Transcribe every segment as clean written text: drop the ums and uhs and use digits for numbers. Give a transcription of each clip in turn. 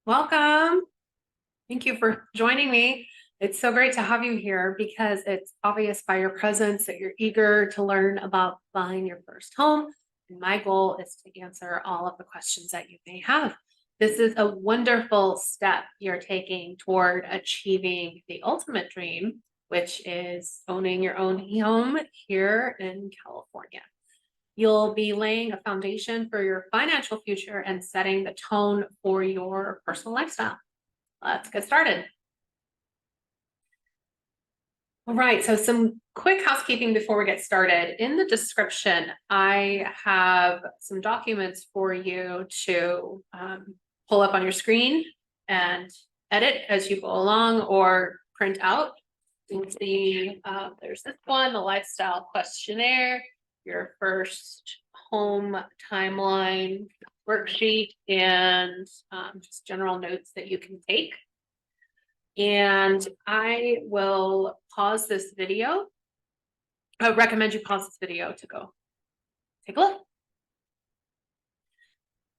Welcome. Thank you for joining me. It's so great to have you here because it's obvious by your presence that you're eager to learn about buying your first home. And my goal is to answer all of the questions that you may have. This is a wonderful step you're taking toward achieving the ultimate dream, which is owning your own home here in California. You'll be laying a foundation for your financial future and setting the tone for your personal lifestyle. Let's get started. All right, so some quick housekeeping before we get started. In the description, I have some documents for you to pull up on your screen and edit as you go along or print out. You can see there's this one, the lifestyle questionnaire, your first home timeline worksheet, and just general notes that you can take. And I will pause this video. I recommend you pause this video to go take a look.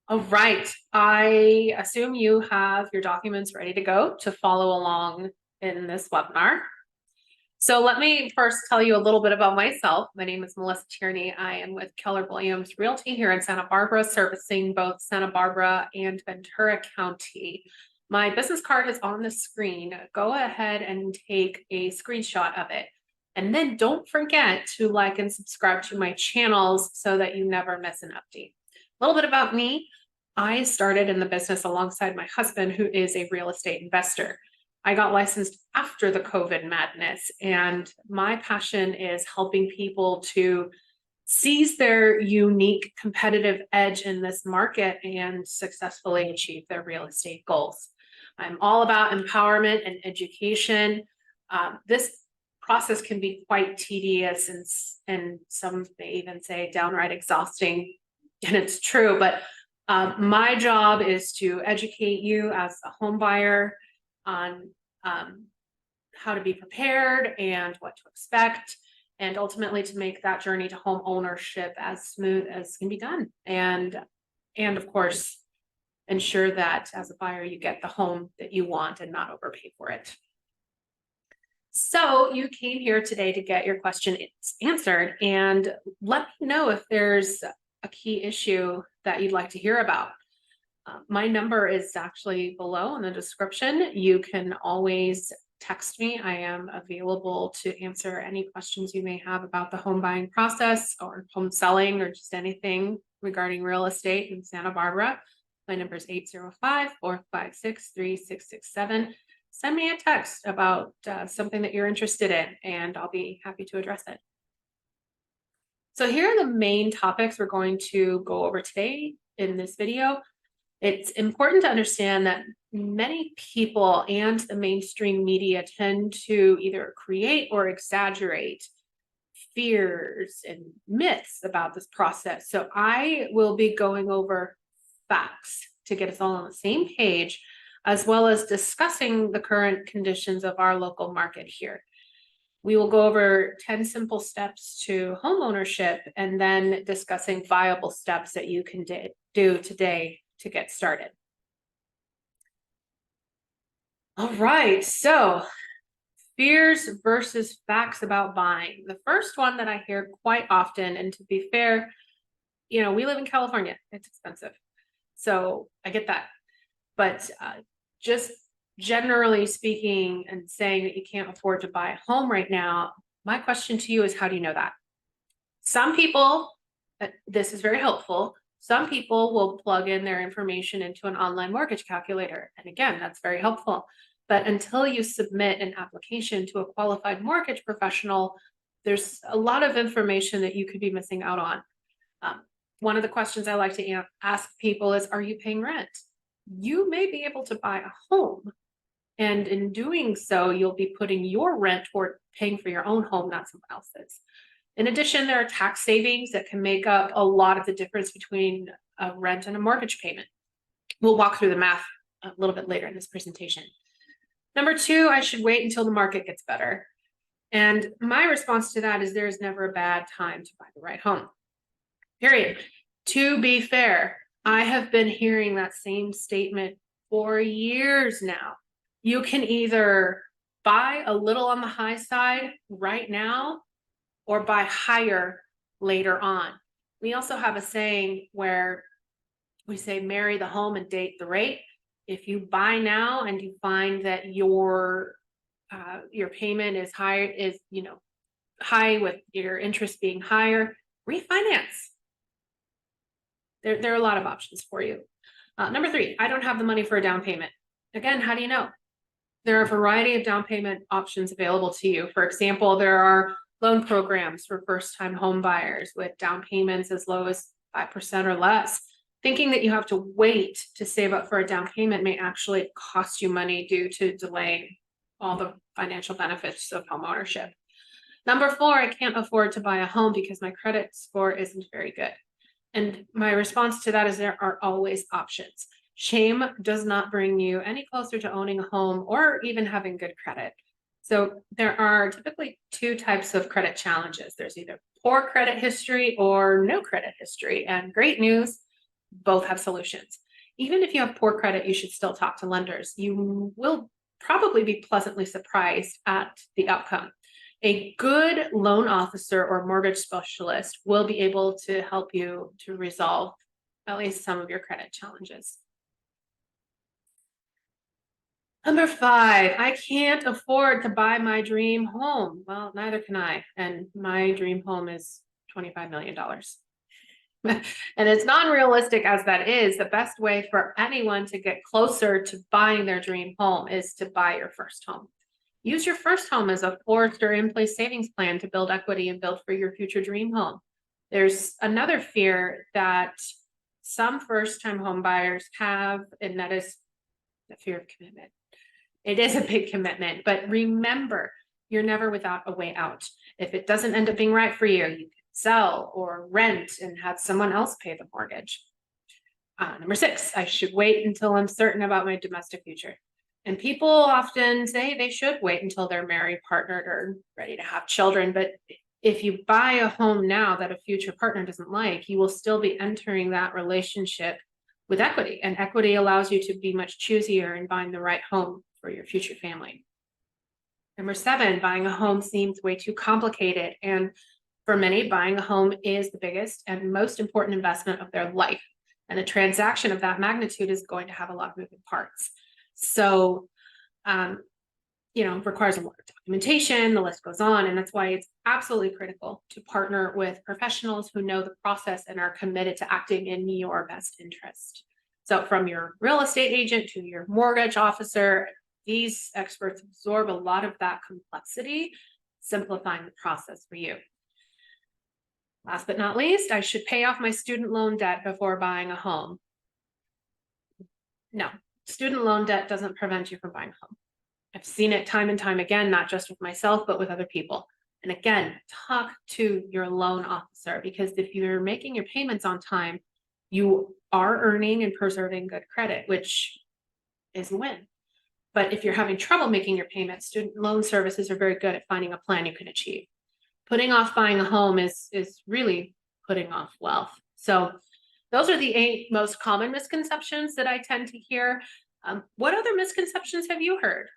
All right, I assume you have your documents ready to go to follow along in this webinar. So let me first tell you a little bit about myself. My name is Melissa Tierney. I am with Keller Williams Realty here in Santa Barbara, servicing both Santa Barbara and Ventura County. My business card is on the screen. Go ahead and take a screenshot of it. And then don't forget to like and subscribe to my channels so that you never miss an update. A little bit about me. I started in the business alongside my husband, who is a real estate investor. I got licensed after the COVID madness, and my passion is helping people to seize their unique competitive edge in this market and successfully achieve their real estate goals. I'm all about empowerment and education. This process can be quite tedious and some may even say downright exhausting, and it's true, but my job is to educate you as a home buyer on how to be prepared and what to expect, and ultimately to make that journey to home ownership as smooth as can be done. And of course, ensure that as a buyer, you get the home that you want and not overpay for it. So you came here today to get your question answered, and let me know if there's a key issue that you'd like to hear about. My number is actually below in the description. You can always text me. I am available to answer any questions you may have about the home buying process or home selling or just anything regarding real estate in Santa Barbara. My number is 805-456-3667. Send me a text about something that you're interested in, and I'll be happy to address it. So here are the main topics we're going to go over today in this video. It's important to understand that many people and the mainstream media tend to either create or exaggerate fears and myths about this process. So I will be going over facts to get us all on the same page, as well as discussing the current conditions of our local market here. We will go over 10 simple steps to home ownership and then discussing viable steps that you can do today to get started. All right, so fears versus facts about buying. The first one that I hear quite often, and to be fair, you know, we live in California, it's expensive. So I get that. But just generally speaking and saying that you can't afford to buy a home right now, my question to you is, how do you know that? Some people, this is very helpful. Some people will plug in their information into an online mortgage calculator. And again, that's very helpful. But until you submit an application to a qualified mortgage professional, there's a lot of information that you could be missing out on. One of the questions I like to ask people is, are you paying rent? You may be able to buy a home, and in doing so, you'll be putting your rent toward paying for your own home, not someone else's. In addition, there are tax savings that can make up a lot of the difference between a rent and a mortgage payment. We'll walk through the math a little bit later in this presentation. Number two, I should wait until the market gets better. And my response to that is there is never a bad time to buy the right home. Period. To be fair, I have been hearing that same statement for years now. You can either buy a little on the high side right now or buy higher later on. We also have a saying where we say marry the home and date the rate. If you buy now and you find that your payment is higher, high with your interest being higher, refinance. There are a lot of options for you. Number 3, I don't have the money for a down payment. Again, how do you know? There are a variety of down payment options available to you. For example, there are loan programs for first-time home buyers with down payments as low as 5% or less. Thinking that you have to wait to save up for a down payment may actually cost you money due to delaying all the financial benefits of home ownership. Number 4, I can't afford to buy a home because my credit score isn't very good. And my response to that is there are always options. Shame does not bring you any closer to owning a home or even having good credit. So there are typically 2 types of credit challenges. There's either poor credit history or no credit history. And great news, both have solutions. Even if you have poor credit, you should still talk to lenders. You will probably be pleasantly surprised at the outcome. A good loan officer or mortgage specialist will be able to help you to resolve at least some of your credit challenges. Number 5, I can't afford to buy my dream home. Well, neither can I. And my dream home is $25 million. And as non-realistic as that is, the best way for anyone to get closer to buying their dream home is to buy your first home. Use your first home as a forced or in-place savings plan to build equity and build for your future dream home. There's another fear that some first-time home buyers have, and that is the fear of commitment. It is a big commitment, but remember, you're never without a way out. If it doesn't end up being right for you, you can sell or rent and have someone else pay the mortgage. Number 6, I should wait until I'm certain about my domestic future. And people often say they should wait until they're married, partnered, or ready to have children. But if you buy a home now that a future partner doesn't like, you will still be entering that relationship with equity. And equity allows you to be much choosier in buying the right home for your future family. Number 7, buying a home seems way too complicated. And for many, buying a home is the biggest and most important investment of their life. And a transaction of that magnitude is going to have a lot of moving parts. So, requires a lot of documentation, the list goes on, and that's why it's absolutely critical to partner with professionals who know the process and are committed to acting in your best interest. So from your real estate agent to your mortgage officer, these experts absorb a lot of that complexity, simplifying the process for you. Last but not least, I should pay off my student loan debt before buying a home. No. Student loan debt doesn't prevent you from buying a home. I've seen it time and time again, not just with myself, but with other people. And again, talk to your loan officer, because if you're making your payments on time, you are earning and preserving good credit, which is a win. But if you're having trouble making your payments, student loan services are very good at finding a plan you can achieve. Putting off buying a home is really putting off wealth. So those are the 8 most common misconceptions that I tend to hear. What other misconceptions have you heard?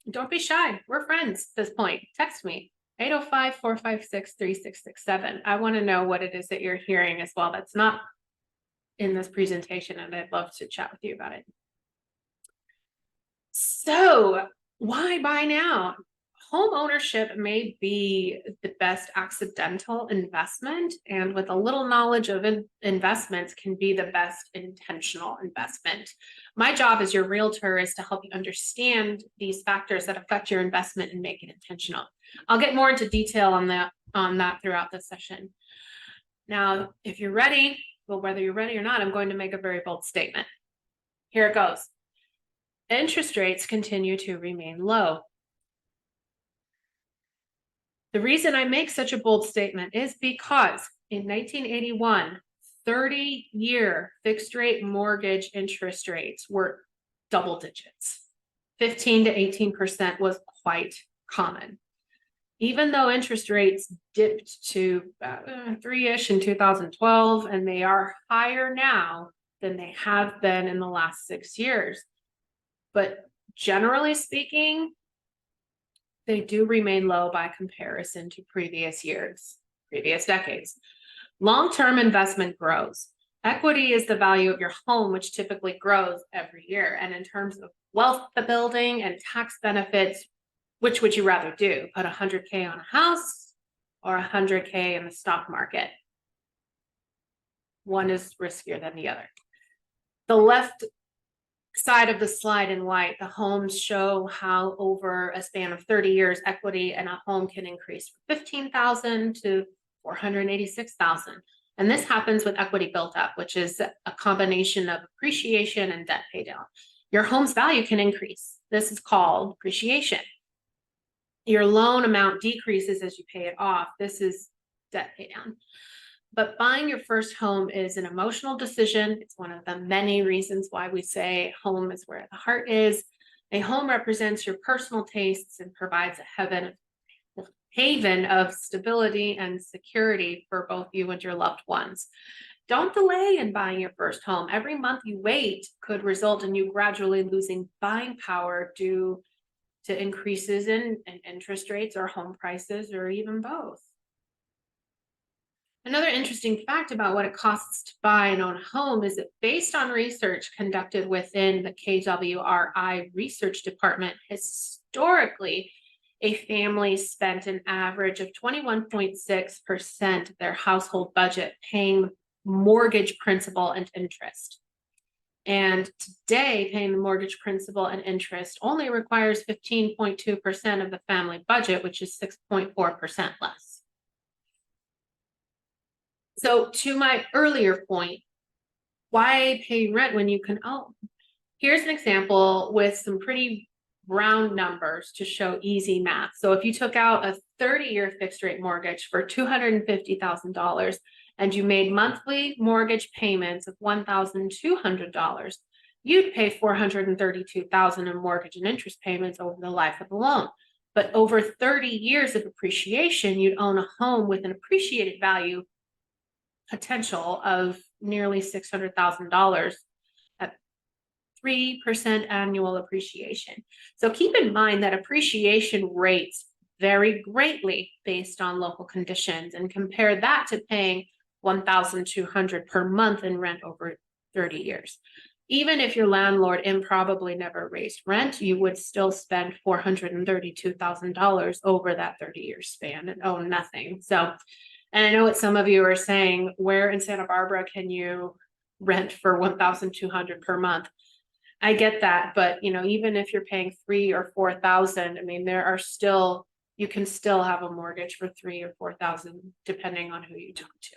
Don't be shy. We're friends at this point. Text me, 805-456-3667. I want to know what it is that you're hearing as well that's not in this presentation, and I'd love to chat with you about it. So why buy now? Home ownership may be the best accidental investment, and with a little knowledge of investments can be the best intentional investment. My job as your realtor is to help you understand these factors that affect your investment and make it intentional. I'll get more into detail on that throughout the session. Now, if you're ready, well, whether you're ready or not, I'm going to make a very bold statement. Here it goes. Interest rates continue to remain low. The reason I make such a bold statement is because in 1981, 30-year fixed rate mortgage interest rates were double digits. 15 to 18% was quite common. Even though interest rates dipped to 3-ish in 2012, and they are higher now than they have been in the last 6 years, but generally speaking, they do remain low by comparison to previous years, previous decades. Long-term investment grows. Equity is the value of your home, which typically grows every year. And in terms of wealth building and tax benefits, which would you rather do? Put 100K on a house or 100K in the stock market? One is riskier than the other. The left side of the slide in white, the homes show how over a span of 30 years, equity in a home can increase from 15,000 to 486,000. And this happens with equity built up, which is a combination of appreciation and debt pay down. Your home's value can increase. This is called appreciation. Your loan amount decreases as you pay it off. This is debt pay down. But buying your first home is an emotional decision. It's one of the many reasons why we say home is where the heart is. A home represents your personal tastes and provides a haven of stability and security for both you and your loved ones. Don't delay in buying your first home. Every month you wait could result in you gradually losing buying power due to increases in interest rates or home prices or even both. Another interesting fact about what it costs to buy and own a home is that based on research conducted within the KWRI research department, historically, a family spent an average of 21.6% of their household budget paying mortgage principal and interest. And today, paying the mortgage principal and interest only requires 15.2% of the family budget, which is 6.4% less. So to my earlier point, why pay rent when you can own? Here's an example with some pretty round numbers to show easy math. So if you took out a 30-year fixed rate mortgage for $250,000 and you made monthly mortgage payments of $1,200, you'd pay $432,000 in mortgage and interest payments over the life of the loan. But over 30 years of appreciation, you'd own a home with an appreciated value potential of nearly $600,000 at 3% annual appreciation. So keep in mind that appreciation rates vary greatly based on local conditions, and compare that to paying $1,200 per month in rent over 30 years. Even if your landlord improbably never raised rent, you would still spend $432,000 over that 30-year span and own nothing. So, and I know what some of you are saying, where in Santa Barbara can you rent for $1,200 per month? I get that, but even if you're paying $3,000 or $4,000, I mean, there are still, you can still have a mortgage for $3,000 or $4,000 depending on who you talk to.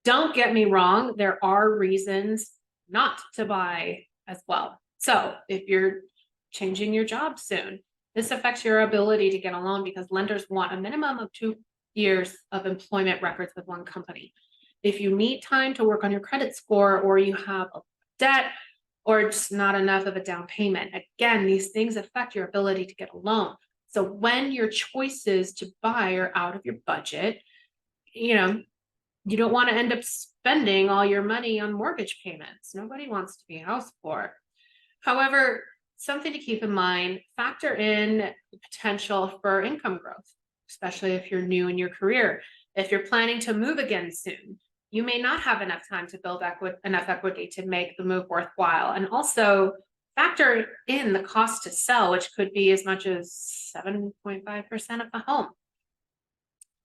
Don't get me wrong, there are reasons not to buy as well. So if you're changing your job soon, this affects your ability to get a loan because lenders want a minimum of 2 years of employment records with one company. If you need time to work on your credit score, or you have a debt, or just not enough of a down payment, again, these things affect your ability to get a loan. So when your choices to buy are out of your budget, you don't want to end up spending all your money on mortgage payments. Nobody wants to be house poor. However, something to keep in mind, factor in the potential for income growth, especially if you're new in your career. If you're planning to move again soon, you may not have enough time to build enough equity to make the move worthwhile. And also factor in the cost to sell, which could be as much as 7.5% of the home.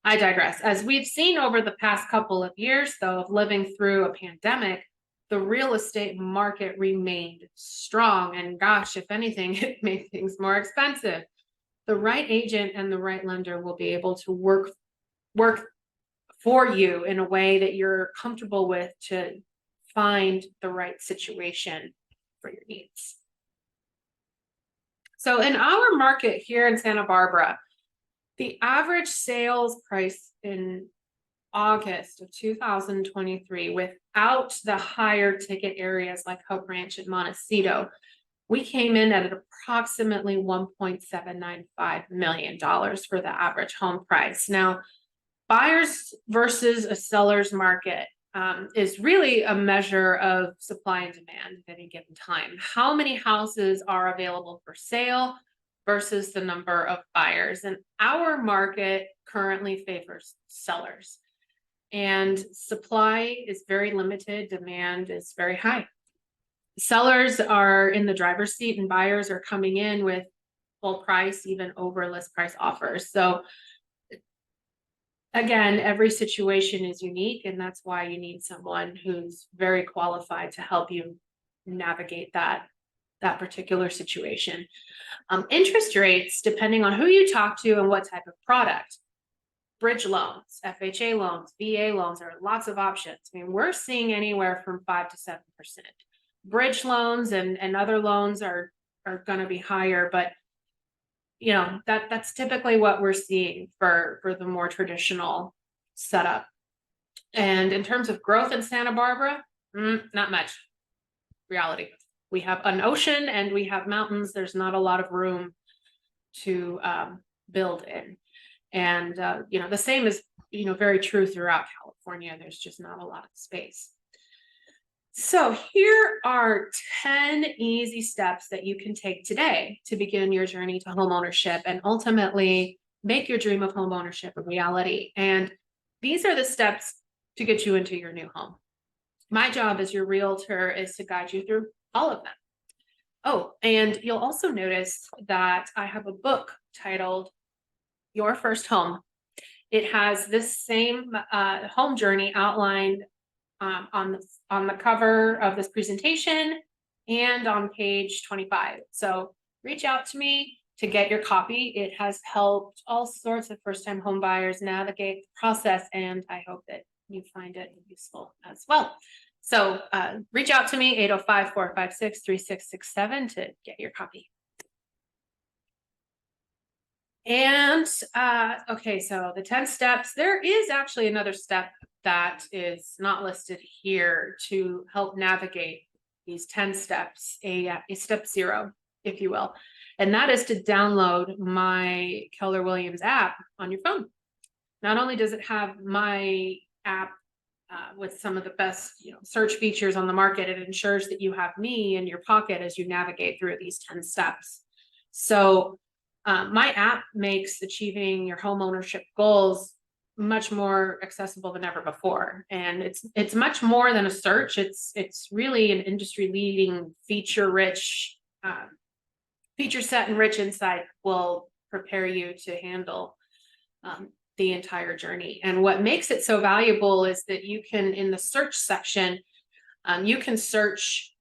I digress. As we've seen over the past couple of years, though, of living through a pandemic, the real estate market remained strong. And gosh, if anything, it made things more expensive. The right agent and the right lender will be able to work for you in a way that you're comfortable with to find the right situation for your needs. So in our market here in Santa Barbara, the average sales price in August of 2023, without the higher ticket areas like Hope Ranch and Montecito, we came in at approximately $1.795 million for the average home price. Now, buyers versus a seller's market. is really a measure of supply and demand at any given time. How many houses are available for sale versus the number of buyers? And our market currently favors sellers. And supply is very limited, demand is very high. Sellers are in the driver's seat and buyers are coming in with full price, even over list price offers. So again, every situation is unique, and that's why you need someone who's very qualified to help you navigate that particular situation. Interest rates, depending on who you talk to and what type of product. Bridge loans, FHA loans, VA loans, there are lots of options. I mean, we're seeing anywhere from 5 to 7%. Bridge loans and other loans are going to be higher, but you know, that's typically what we're seeing for the more traditional setup. And in terms of growth in Santa Barbara, not much. Reality. We have an ocean and we have mountains. There's not a lot of room to build in. And, you know, the same is, you know, very true throughout California. There's just not a lot of space. So here are 10 easy steps that you can take today to begin your journey to homeownership and ultimately make your dream of homeownership a reality. And these are the steps to get you into your new home. My job as your realtor is to guide you through all of them. Oh, and you'll also notice that I have a book titled Your First Home. It has this same home journey outlined on the cover of this presentation and on page 25. So reach out to me to get your copy. It has helped all sorts of first-time home buyers navigate the process, and I hope that you find it useful as well. So reach out to me, 805-456-3667 to get your copy. And okay, so the 10 steps, there is actually another step that is not listed here to help navigate these 10 steps, a step 0, if you will. And that is to download my Keller Williams app on your phone. Not only does it have my app with some of the best, you know, search features on the market, it ensures that you have me in your pocket as you navigate through these 10 steps. So my app makes achieving your home ownership goals much more accessible than ever before. And it's much more than a search. It's really an industry leading feature set and rich insight will prepare you to handle the entire journey. And what makes it so valuable is that you can, in the search section, you can search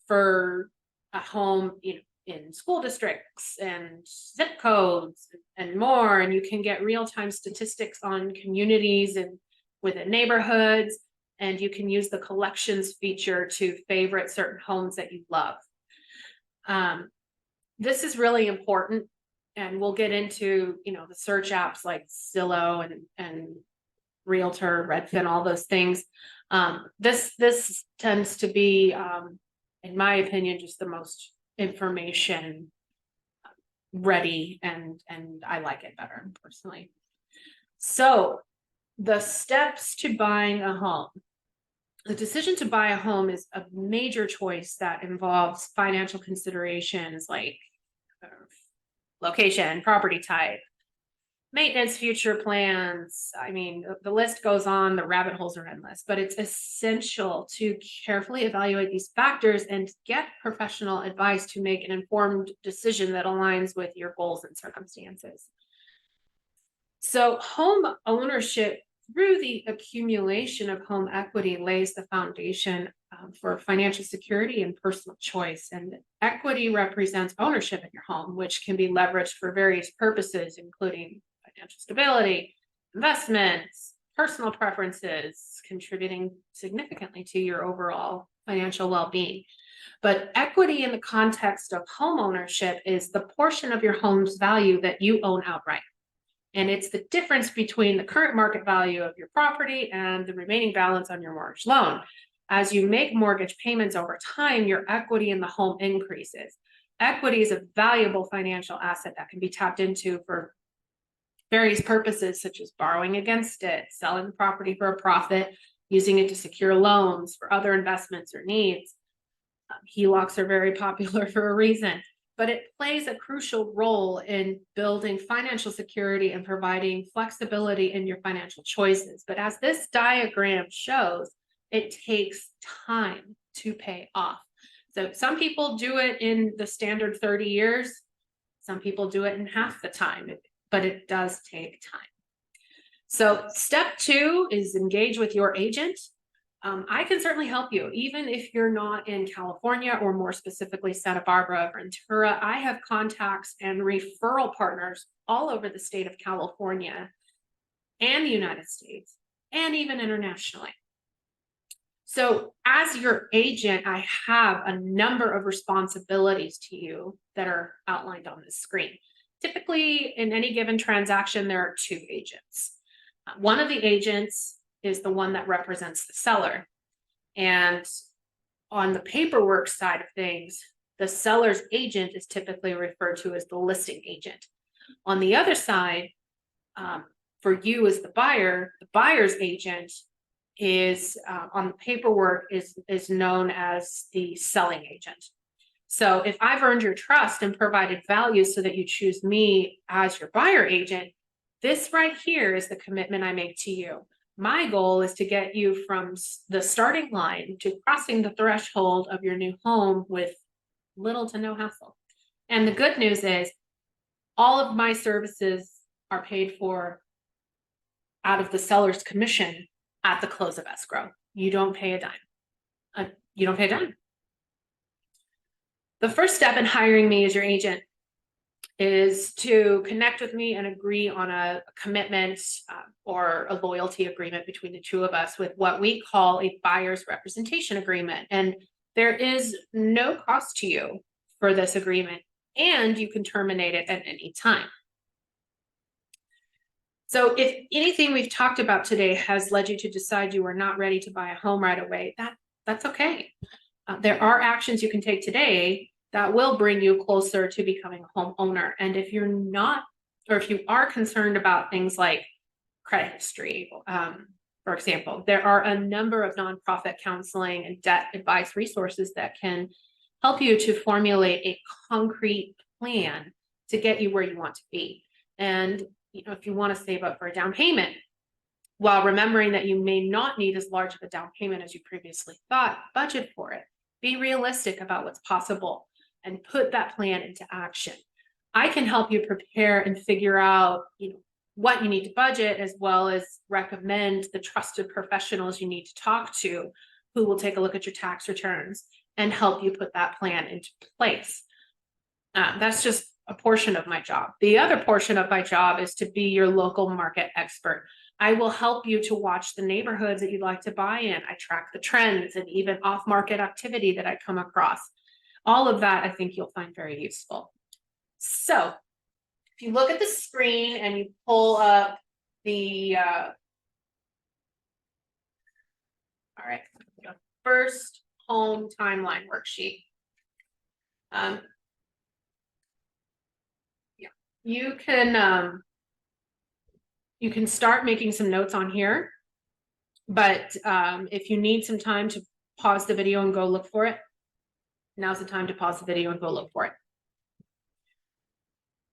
for a home, you know, in school districts and zip codes and more, and you can get real-time statistics on communities and within neighborhoods, and you can use the collections feature to favorite certain homes that you love. This is really important, and we'll get into, you know, the search apps like Zillow and Realtor, Redfin, all those things. This tends to be, in my opinion, just the most information ready, and I like it better personally. So the steps to buying a home. The decision to buy a home is a major choice that involves financial considerations like location, property type, maintenance, future plans. I mean, the list goes on, the rabbit holes are endless, but it's essential to carefully evaluate these factors and get professional advice to make an informed decision that aligns with your goals and circumstances. So home ownership through the accumulation of home equity lays the foundation for financial security and personal choice. And equity represents ownership in your home, which can be leveraged for various purposes, including financial stability, investments, personal preferences, contributing significantly to your overall financial well-being. But equity in the context of home ownership is the portion of your home's value that you own outright. And it's the difference between the current market value of your property and the remaining balance on your mortgage loan. As you make mortgage payments over time, your equity in the home increases. Equity is a valuable financial asset that can be tapped into for various purposes, such as borrowing against it, selling the property for a profit, using it to secure loans for other investments or needs. HELOCs are very popular for a reason, but it plays a crucial role in building financial security and providing flexibility in your financial choices. But as this diagram shows, it takes time to pay off. So some people do it in the standard 30 years. Some people do it in half the time, but it does take time. So step 2 is engage with your agent. I can certainly help you, even if you're not in California or more specifically Santa Barbara, Ventura. I have contacts and referral partners all over the state of California and the United States and even internationally. So as your agent, I have a number of responsibilities to you that are outlined on this screen. Typically, in any given transaction, there are 2 agents. One of the agents is the one that represents the seller. And on the paperwork side of things, the seller's agent is typically referred to as the listing agent. On the other side, for you as the buyer's agent is on the paperwork is known as the selling agent. So if I've earned your trust and provided value so that you choose me as your buyer agent, this right here is the commitment I make to you. My goal is to get you from the starting line to crossing the threshold of your new home with little to no hassle. And the good news is all of my services are paid for out of the seller's commission at the close of escrow. You don't pay a dime. You don't pay a dime. The first step in hiring me as your agent is to connect with me and agree on a commitment or a loyalty agreement between the 2 of us with what we call a buyer's representation agreement. And there is no cost to you for this agreement, and you can terminate it at any time. So if anything we've talked about today has led you to decide you are not ready to buy a home right away, that's okay. There are actions you can take today that will bring you closer to becoming a homeowner. And if you're not, or if you are concerned about things like credit history, for example, there are a number of nonprofit counseling and debt advice resources that can help you to formulate a concrete plan to get you where you want to be. And if you want to save up for a down payment, while remembering that you may not need as large of a down payment as you previously thought, budget for it. Be realistic about what's possible and put that plan into action. I can help you prepare and figure out, what you need to budget, as well as recommend the trusted professionals you need to talk to who will take a look at your tax returns and help you put that plan into place. That's just a portion of my job. The other portion of my job is to be your local market expert. I will help you to watch the neighborhoods that you'd like to buy in. I track the trends and even off-market activity that I come across. All of that I think you'll find very useful. So if you look at the screen and you pull up the first home timeline worksheet. You can start making some notes on here, but if you need some time to pause the video and go look for it, now's the time to pause the video and go look for it.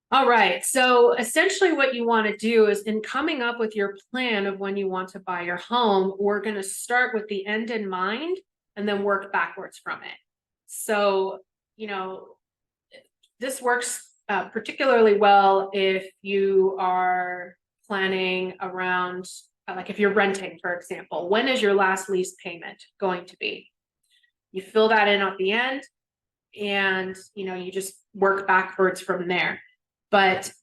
All right, so essentially what you want to do is, in coming up with your plan of when you want to buy your home, we're going to start with the end in mind and then work backwards from it. So, this works particularly well if you are planning around, like if you're renting, for example. When is your last lease payment going to be? You fill that in at the end, and you just work backwards from there. But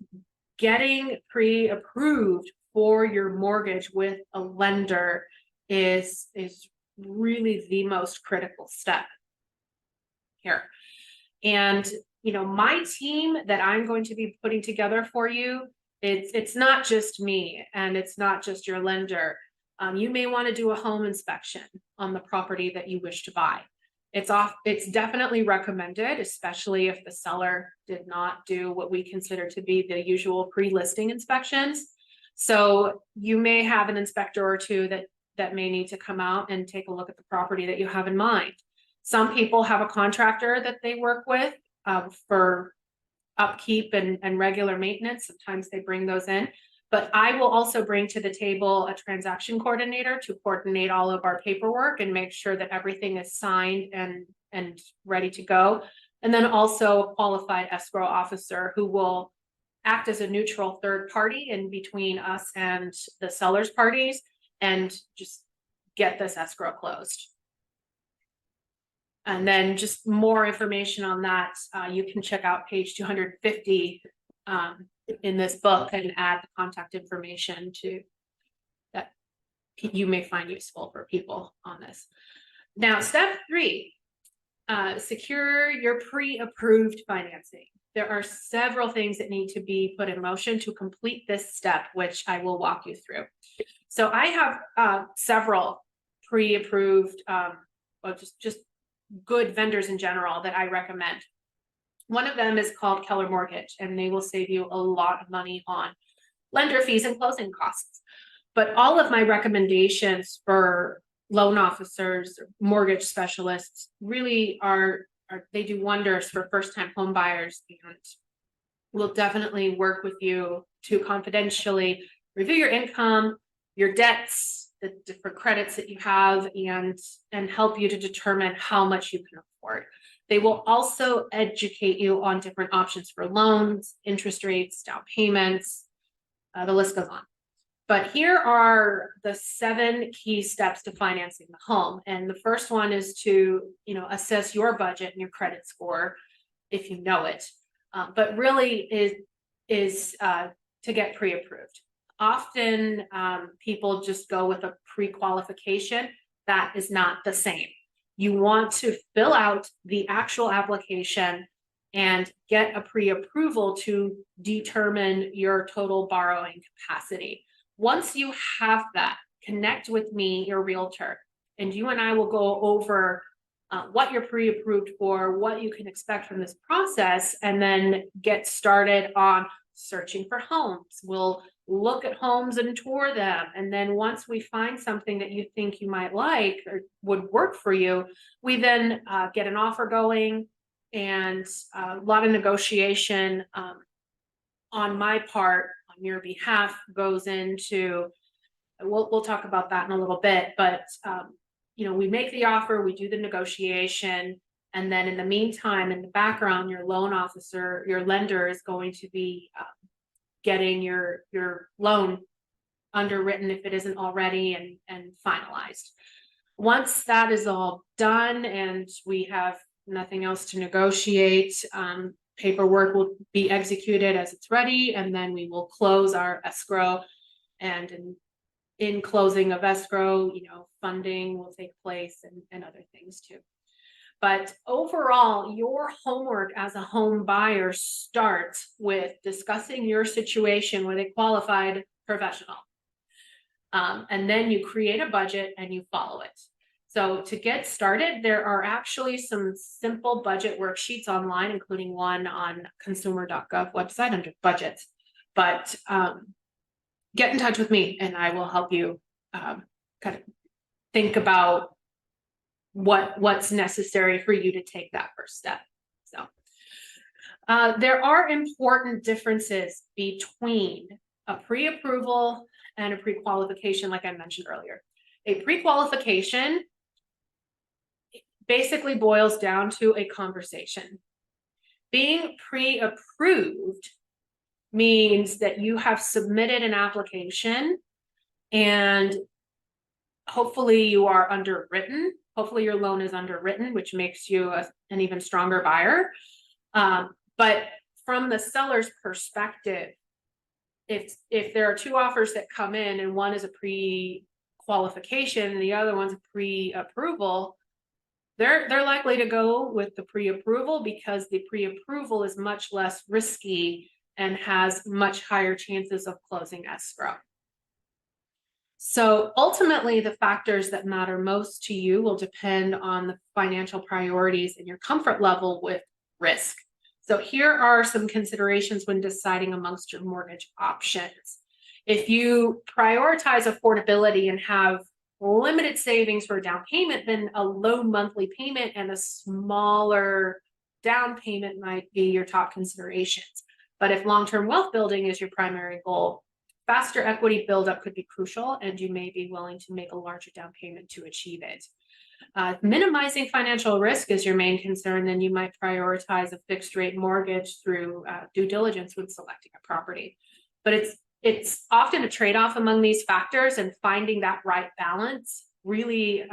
getting pre-approved for your mortgage with a lender is really the most critical step here. And my team that I'm going to be putting together for you, it's not just me, and it's not just your lender. You may want to do a home inspection on the property that you wish to buy. It's definitely recommended, especially if the seller did not do what we consider to be the usual pre-listing inspections. So you may have an inspector or two that that may need to come out and take a look at the property that you have in mind. Some people have a contractor that they work with for upkeep and regular maintenance. Sometimes they bring those in, but I will also bring to the table a transaction coordinator to coordinate all of our paperwork and make sure that everything is signed and ready to go. And then also a qualified escrow officer who will act as a neutral third party in between us and the seller's parties and just get this escrow closed. And then just more information on that, you can check out page 250 in this book and add the contact information to that you may find useful for people on this. Now, step 3, secure your pre-approved financing. There are several things that need to be put in motion to complete this step, which I will walk you through. So I have several pre-approved, well, just good vendors in general that I recommend. One of them is called Keller Mortgage, and they will save you a lot of money on lender fees and closing costs. But all of my recommendations for loan officers, mortgage specialists really they do wonders for first-time home buyers, and will definitely work with you to confidentially review your income, your debts, the different credits that you have, and help you to determine how much you can afford. They will also educate you on different options for loans, interest rates, down payments, the list goes on. But here are the 7 key steps to financing the home. And the first one is to, assess your budget and your credit score, if you know it. But really is to get pre-approved. Often people just go with a pre-qualification. That is not the same. You want to fill out the actual application and get a pre-approval to determine your total borrowing capacity. Once you have that, connect with me, your realtor, and you and I will go over what you're pre-approved for, what you can expect from this process, and then get started on searching for homes. We'll look at homes and tour them. And then once we find something that you think you might like or would work for you, we then get an offer going, and a lot of negotiation on my part, on your behalf, goes into, we'll talk about that in a little bit, but we make the offer, we do the negotiation, and then in the meantime, in the background, your loan officer, your lender is going to be getting your loan underwritten if it isn't already and finalized. Once that is all done and we have nothing else to negotiate, paperwork will be executed as it's ready, and then we will close our escrow. And in closing of escrow, funding will take place and other things too. But overall, your homework as a home buyer starts with discussing your situation with a qualified professional. And then you create a budget and you follow it. So to get started, there are actually some simple budget worksheets online, including one on consumer.gov website under budgets. But get in touch with me and I will help you kind of think about what's necessary for you to take that first step. So there are important differences between a pre-approval and a pre-qualification, like I mentioned earlier. A pre-qualification basically boils down to a conversation. Being pre-approved means that you have submitted an application and hopefully you are underwritten. Hopefully your loan is underwritten, which makes you an even stronger buyer. But from the seller's perspective, if there are 2 offers that come in and one is a pre-qualification and the other one's a pre-approval, they're likely to go with the pre-approval because the pre-approval is much less risky and has much higher chances of closing escrow. So ultimately, the factors that matter most to you will depend on the financial priorities and your comfort level with risk. So here are some considerations when deciding amongst your mortgage options. If you prioritize affordability and have limited savings for a down payment, then a low monthly payment and a smaller down payment might be your top considerations. But if long-term wealth building is your primary goal, faster equity buildup could be crucial, and you may be willing to make a larger down payment to achieve it. Minimizing financial risk is your main concern, then you might prioritize a fixed rate mortgage through due diligence when selecting a property. But it's often a trade-off among these factors, and finding that right balance really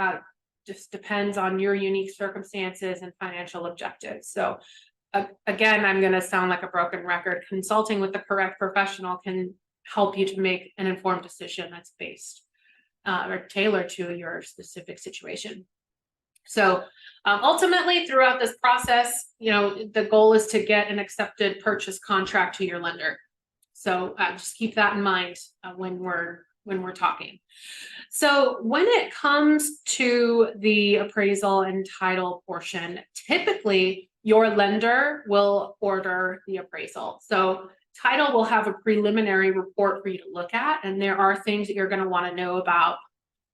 just depends on your unique circumstances and financial objectives. So again, I'm going to sound like a broken record. Consulting with the correct professional can help you to make an informed decision that's based or tailored to your specific situation. So ultimately, throughout this process, the goal is to get an accepted purchase contract to your lender. So just keep that in mind when we're talking. So when it comes to the appraisal and title portion, typically your lender will order the appraisal. So title will have a preliminary report for you to look at, and there are things that you're going to want to know about.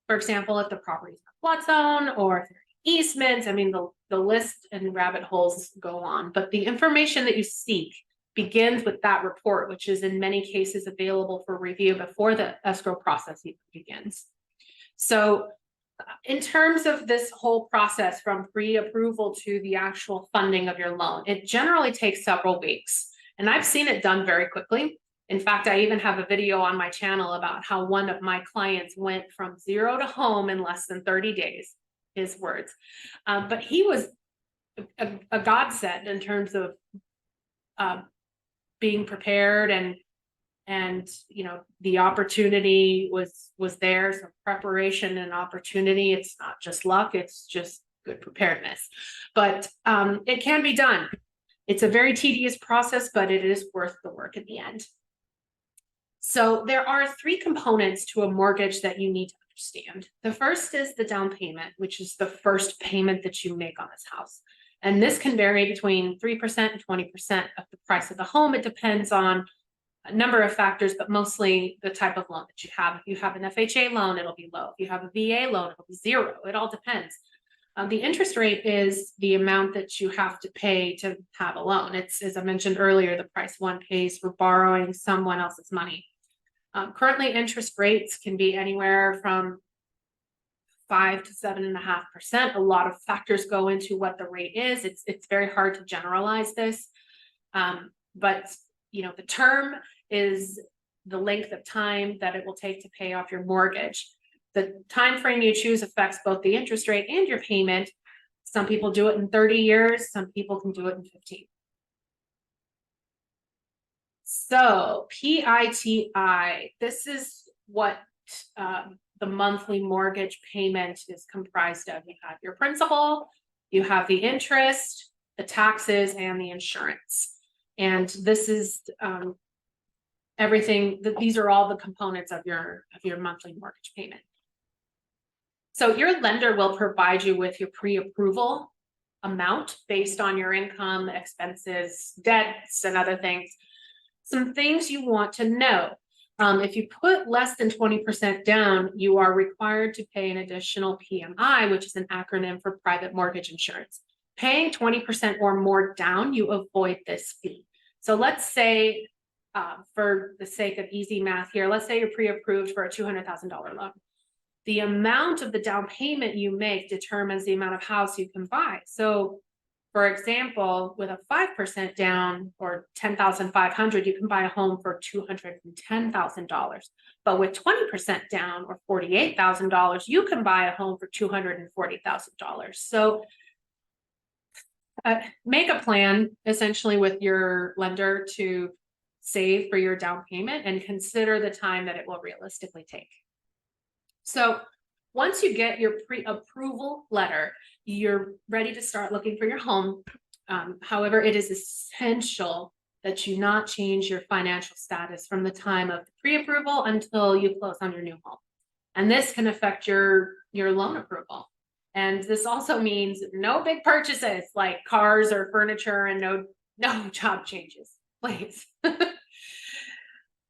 For example, if the property is in a flood zone or if there are easements. I mean, the list and rabbit holes go on, but the information that you seek begins with that report, which is in many cases available for review before the escrow process even begins. So in terms of this whole process from pre-approval to the actual funding of your loan, it generally takes several weeks, and I've seen it done very quickly. In fact, I even have a video on my channel about how one of my clients went from 0 to home in less than 30 days, his words. But he was a godsend in terms of being prepared, and the opportunity was there. So preparation and opportunity, it's not just luck, it's just good preparedness. But it can be done. It's a very tedious process, but it is worth the work in the end. So there are 3 components to a mortgage that you need to understand. The first is the down payment, which is the first payment that you make on this house. And this can vary between 3% and 20% of the price of the home. It depends on a number of factors, but mostly the type of loan that you have. If you have an FHA loan, it'll be low. If you have a VA loan, it'll be 0. It all depends. The interest rate is the amount that you have to pay to have a loan. It's, as I mentioned earlier, the price one pays for borrowing someone else's money. Currently, interest rates can be anywhere from 5 to 7.5%. A lot of factors go into what the rate is. It's very hard to generalize this, but the term is the length of time that it will take to pay off your mortgage. The time frame you choose affects both the interest rate and your payment. Some people do it in 30 years. Some people can do it in 15. So PITI, this is what the monthly mortgage payment is comprised of. You have your principal, you have the interest, the taxes, and the insurance. And this is everything. These are all the components of your monthly mortgage payment. So your lender will provide you with your pre-approval amount based on your income, expenses, debts, and other things. Some things you want to know. If you put less than 20% down, you are required to pay an additional PMI, which is an acronym for private mortgage insurance. Paying 20% or more down, you avoid this fee. So let's say, for the sake of easy math here, let's say you're pre-approved for a $200,000 loan. The amount of the down payment you make determines the amount of house you can buy. So for example, with a 5% down or $10,500, you can buy a home for $210,000. But with 20% down or $48,000, you can buy a home for $240,000. So make a plan essentially with your lender to save for your down payment and consider the time that it will realistically take. So once you get your pre-approval letter, you're ready to start looking for your home. However, it is essential that you not change your financial status from the time of the pre-approval until you close on your new home. And this can affect your loan approval. And this also means no big purchases like cars or furniture, and no job changes, please.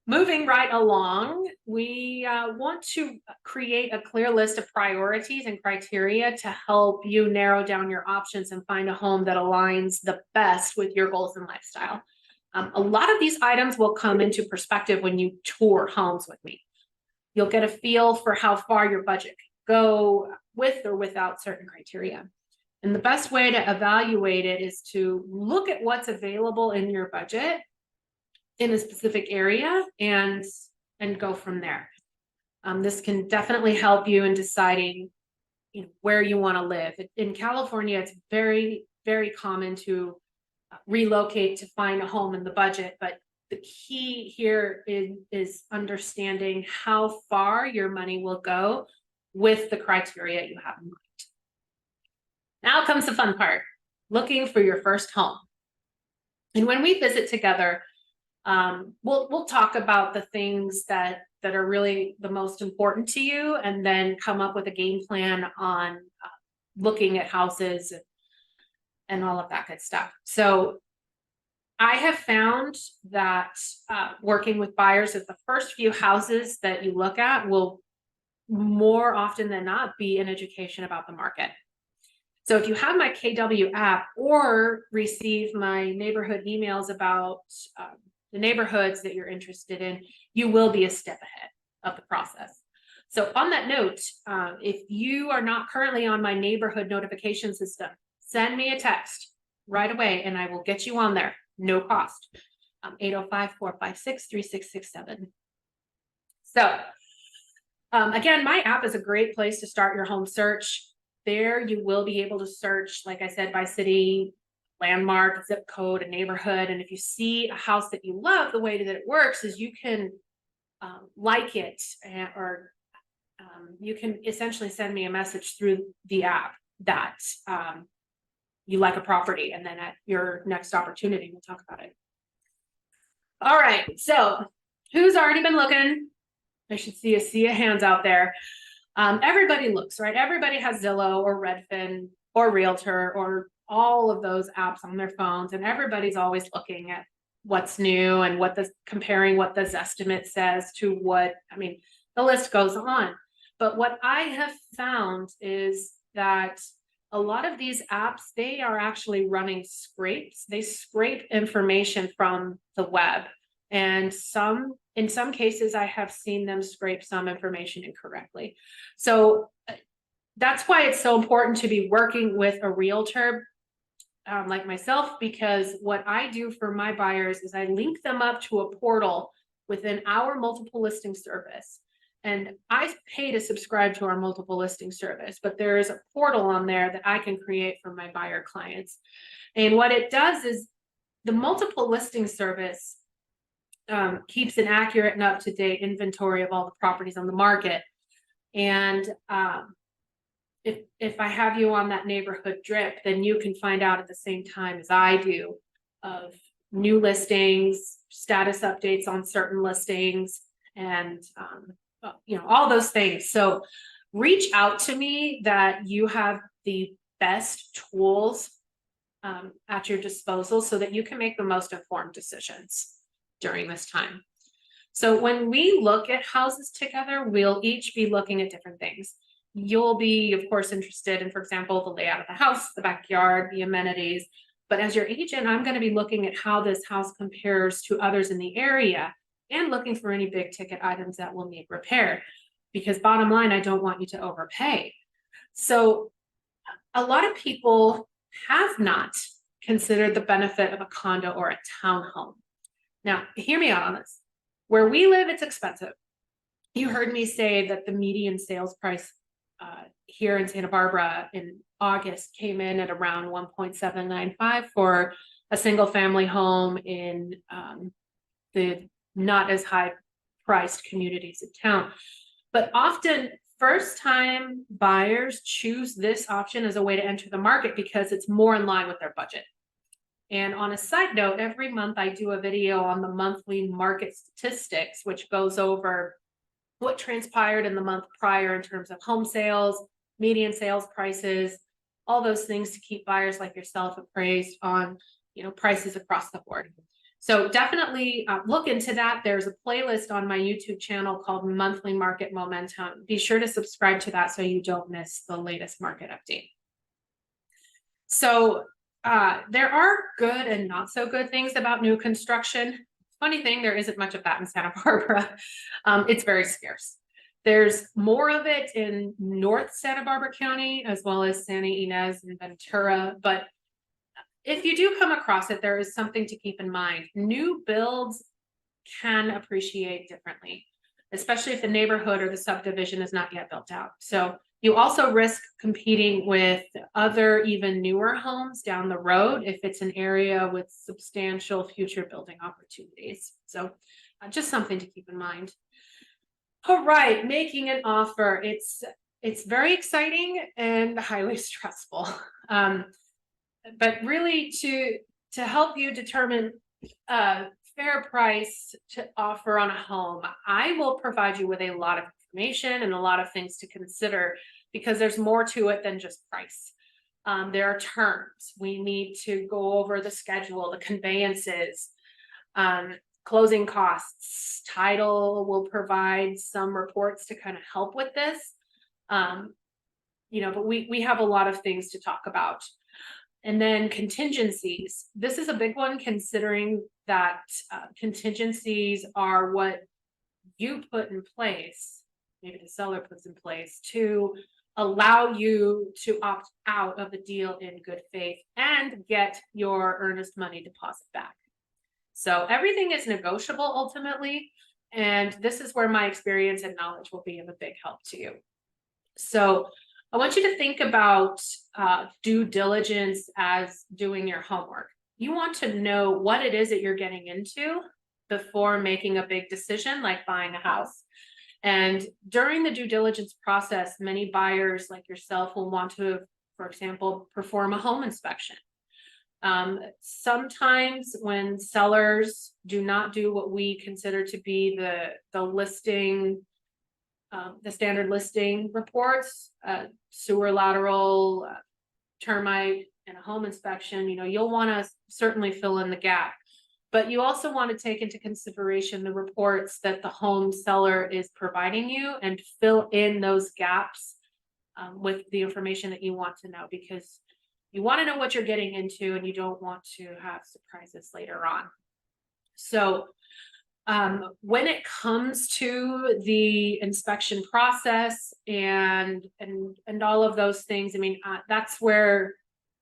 moving right along, we want to create a clear list of priorities and criteria to help you narrow down your options and find a home that aligns the best with your goals and lifestyle. A lot of these items will come into perspective when you tour homes with me. You'll get a feel for how far your budget can go with or without certain criteria. And the best way to evaluate it is to look at what's available in your budget in a specific area and go from there. This can definitely help you in deciding, where you want to live. In California, it's very, very common to relocate to find a home in the budget, but the key here is understanding how far your money will go with the criteria you have in mind. Now comes the fun part, looking for your first home. And when we visit together, we'll talk about the things that are really the most important to you, and then come up with a game plan on looking at houses and all of that good stuff. So I have found that working with buyers, that the first few houses that you look at will more often than not be an education about the market. So if you have my KW app or receive my neighborhood emails about the neighborhoods that you're interested in, you will be a step ahead of the process. So on that note, if you are not currently on my neighborhood notification system, send me a text right away and I will get you on there, no cost. 805-456-3667. So again, my app is a great place to start your home search. There you will be able to search, like I said, by city, landmark, zip code, and neighborhood. And if you see a house that you love, the way that it works is you can like it, or you can essentially send me a message through the app that you like a property, and then at your next opportunity, we'll talk about it. All right, so who's already been looking? I should see a sea of hands out there. Everybody looks, right? Everybody has Zillow or Redfin or Realtor or all of those apps on their phones, and everybody's always looking at what's new and comparing what the Zestimate says to what, the list goes on. But what I have found is that a lot of these apps, they are actually running scrapes. They scrape information from the web. And in some cases, I have seen them scrape some information incorrectly. So that's why it's so important to be working with a realtor like myself, because what I do for my buyers is I link them up to a portal within our multiple listing service. And I pay to subscribe to our multiple listing service, but there is a portal on there that I can create for my buyer clients. And what it does is the multiple listing service keeps an accurate and up-to-date inventory of all the properties on the market. And if I have you on that neighborhood drip, then you can find out at the same time as I do of new listings, status updates on certain listings, and all those things. So reach out to me that you have the best tools at your disposal so that you can make the most informed decisions during this time. So when we look at houses together, we'll each be looking at different things. You'll be, of course, interested in, for example, the layout of the house, the backyard, the amenities. But as your agent, I'm going to be looking at how this house compares to others in the area and looking for any big ticket items that will need repair. Because bottom line, I don't want you to overpay. So a lot of people have not considered the benefit of a condo or a townhome. Now, hear me out on this. Where we live, it's expensive. You heard me say that the median sales price here in Santa Barbara in August came in at around 1.795 for a single family home in the not as high priced communities of town. But often first time buyers choose this option as a way to enter the market because it's more in line with their budget. And on a side note, every month I do a video on the monthly market statistics, which goes over what transpired in the month prior in terms of home sales, median sales prices, all those things to keep buyers like yourself appraised on, prices across the board. So definitely look into that. There's a playlist on my YouTube channel called Monthly Market Momentum. Be sure to subscribe to that so you don't miss the latest market update. So there are good and not so good things about new construction. Funny thing, there isn't much of that in Santa Barbara. It's very scarce. There's more of it in North Santa Barbara County, as well as Santa Ynez and Ventura. But if you do come across it, there is something to keep in mind. New builds can appreciate differently, especially if the neighborhood or the subdivision is not yet built out. So you also risk competing with other even newer homes down the road if it's an area with substantial future building opportunities. So just something to keep in mind. All right, making an offer. It's very exciting and highly stressful. But really to help you determine a fair price to offer on a home, I will provide you with a lot of information and a lot of things to consider, because there's more to it than just price. There are terms. We need to go over the schedule, the conveyances, closing costs. Title will provide some reports to kind of help with this. But we have a lot of things to talk about. And then contingencies. This is a big one, considering that contingencies are what you put in place, maybe the seller puts in place, to allow you to opt out of the deal in good faith and get your earnest money deposit back. So everything is negotiable ultimately, and this is where my experience and knowledge will be of a big help to you. So I want you to think about due diligence as doing your homework. You want to know what it is that you're getting into before making a big decision like buying a house. And during the due diligence process, many buyers like yourself will want to, for example, perform a home inspection. Sometimes when sellers do not do what we consider to be the listing, the standard listing reports, sewer lateral, termite, and a home inspection, you'll want to certainly fill in the gap. But you also want to take into consideration the reports that the home seller is providing you and fill in those gaps with the information that you want to know, because you want to know what you're getting into and you don't want to have surprises later on. So when it comes to the inspection process and all of those things, that's where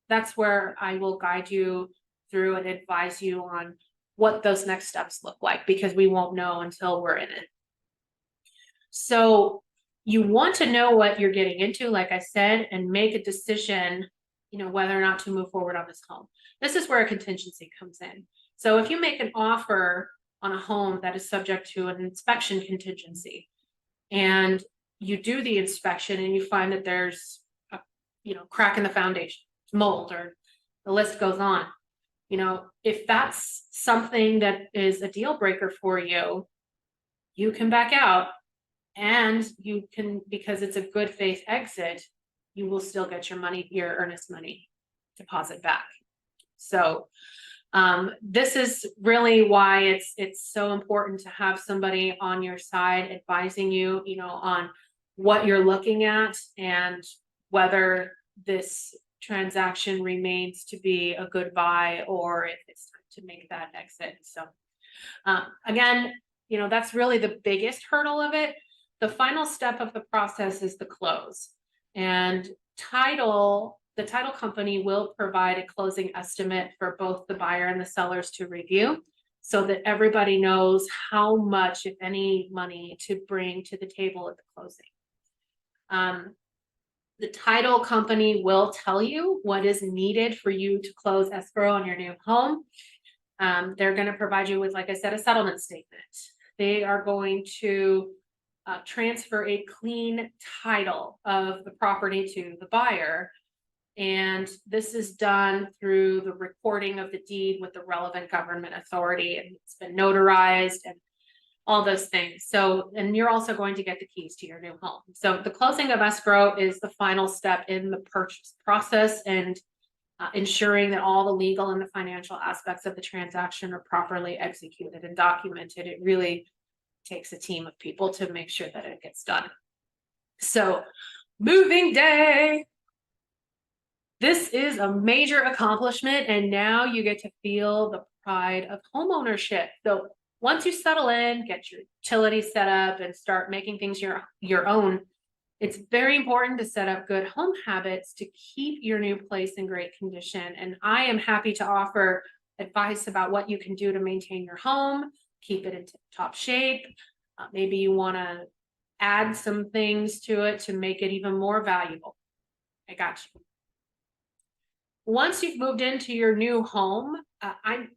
I will guide you through and advise you on what those next steps look like, because we won't know until we're in it. So you want to know what you're getting into, like I said, and make a decision, whether or not to move forward on this home. This is where a contingency comes in. So if you make an offer on a home that is subject to an inspection contingency, and you do the inspection and you find that there's a crack in the foundation, mold, or the list goes on, if that's something that is a deal breaker for you, you can back out, and you can, because it's a good faith exit, you will still get your money, your earnest money deposit back. So this is really why it's so important to have somebody on your side advising you, on what you're looking at and whether this transaction remains to be a good buy or if it's time to make that exit. So again, that's really the biggest hurdle of it. The final step of the process is the close, and the title company will provide a closing estimate for both the buyer and the sellers to review, so that everybody knows how much, if any, money to bring to the table at the closing. The title company will tell you what is needed for you to close escrow on your new home. They're going to provide you with, like I said, a settlement statement. They are going to transfer a clean title of the property to the buyer. And this is done through the recording of the deed with the relevant government authority, and it's been notarized and all those things. So, and you're also going to get the keys to your new home. So the closing of escrow is the final step in the purchase process, and ensuring that all the legal and the financial aspects of the transaction are properly executed and documented. It really takes a team of people to make sure that it gets done. So, moving day. This is a major accomplishment, and now you get to feel the pride of homeownership. So once you settle in, get your utilities set up, and start making things your own, it's very important to set up good home habits to keep your new place in great condition. And I am happy to offer advice about what you can do to maintain your home, keep it in top shape. Maybe you want to add some things to it to make it even more valuable. I got you. Once you've moved into your new home,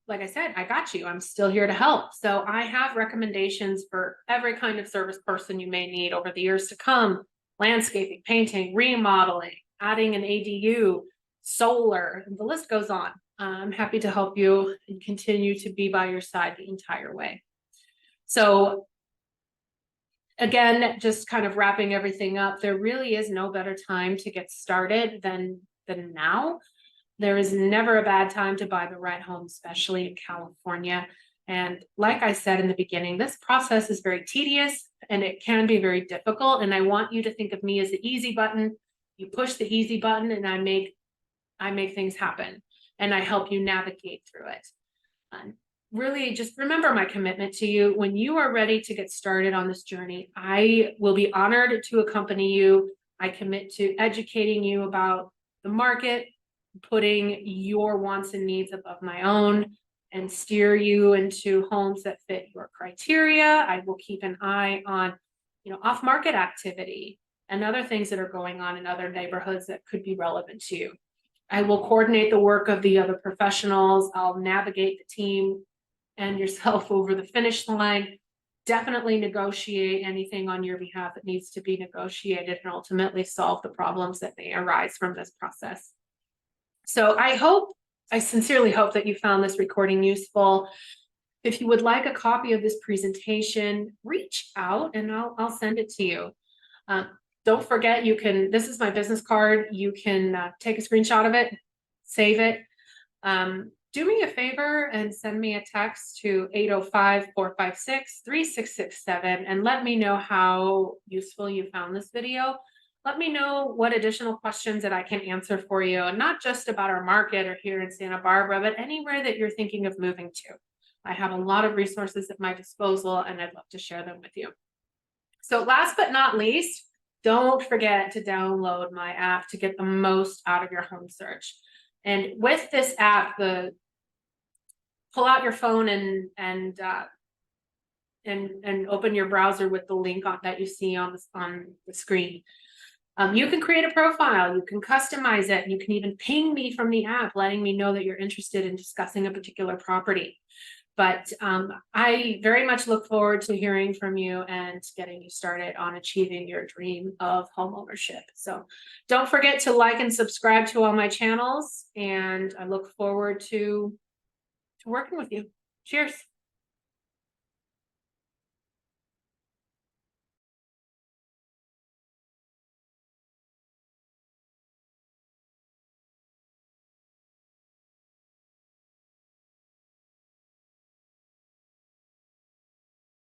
like I said, I got you. I'm still here to help. So I have recommendations for every kind of service person you may need over the years to come: landscaping, painting, remodeling, adding an ADU, solar, and the list goes on. I'm happy to help you and continue to be by your side the entire way. So again, just kind of wrapping everything up, there really is no better time to get started than now. There is never a bad time to buy the right home, especially in California. And like I said in the beginning, this process is very tedious and it can be very difficult. And I want you to think of me as the easy button. You push the easy button and I make things happen, and I help you navigate through it. Really just remember my commitment to you. When you are ready to get started on this journey, I will be honored to accompany you. I commit to educating you about the market, putting your wants and needs above my own, and steer you into homes that fit your criteria. I will keep an eye on, off-market activity and other things that are going on in other neighborhoods that could be relevant to you. I will coordinate the work of the other professionals. I'll navigate the team and yourself over the finish line. Definitely negotiate anything on your behalf that needs to be negotiated, and ultimately solve the problems that may arise from this process. So I sincerely hope that you found this recording useful. If you would like a copy of this presentation, reach out and I'll send it to you. Don't forget, this is my business card. You can take a screenshot of it, save it. Do me a favor and send me a text to 805-456-3667 and let me know how useful you found this video. Let me know what additional questions that I can answer for you, and not just about our market or here in Santa Barbara, but anywhere that you're thinking of moving to. I have a lot of resources at my disposal and I'd love to share them with you. So last but not least, don't forget to download my app to get the most out of your home search. And with this app, pull out your phone and open your browser with the link that you see on the screen. You can create a profile, you can customize it, and you can even ping me from the app, letting me know that you're interested in discussing a particular property. But I very much look forward to hearing from you and getting you started on achieving your dream of homeownership. So don't forget to like and subscribe to all my channels, and I look forward to working with you. Cheers.